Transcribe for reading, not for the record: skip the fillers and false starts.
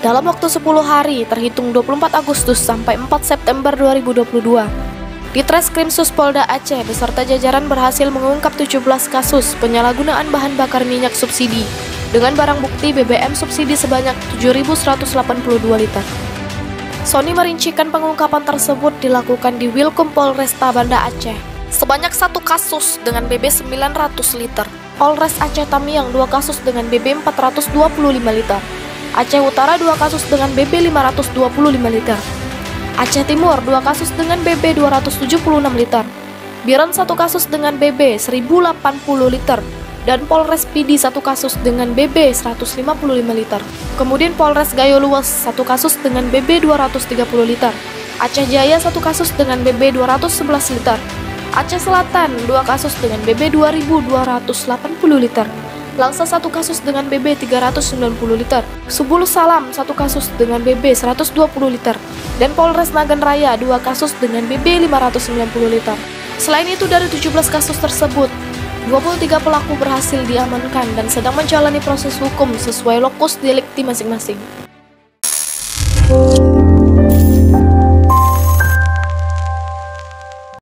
dalam waktu 10 hari terhitung 24 Agustus sampai 4 September 2022. Di Treskrimsus Polda Aceh beserta jajaran berhasil mengungkap 17 kasus penyalahgunaan bahan bakar minyak subsidi dengan barang bukti BBM subsidi sebanyak 7.182 liter. Sony merincikan pengungkapan tersebut dilakukan di Wilkom Polresta Banda Aceh. Sebanyak 1 kasus dengan BB 900 liter. Polres Aceh Tamiang 2 kasus dengan BB 425 liter. Aceh Utara 2 kasus dengan BB 525 liter. Aceh Timur 2 kasus dengan BB 276 liter. Biren 1 kasus dengan BB 1080 liter. Dan Polres Pidi 1 kasus dengan BB 155 liter. Kemudian Polres Gayo Luas 1 kasus dengan BB 230 liter. Aceh Jaya 1 kasus dengan BB 211 liter. Aceh Selatan 2 kasus dengan BB 2280 liter. Langsa 1 kasus dengan BB 390 liter. Subulus Salam 1 kasus dengan BB 120 liter. Dan Polres Nagan Raya 2 kasus dengan BB 590 liter. Selain itu dari 17 kasus tersebut, 23 pelaku berhasil diamankan dan sedang menjalani proses hukum sesuai lokus delikti masing-masing.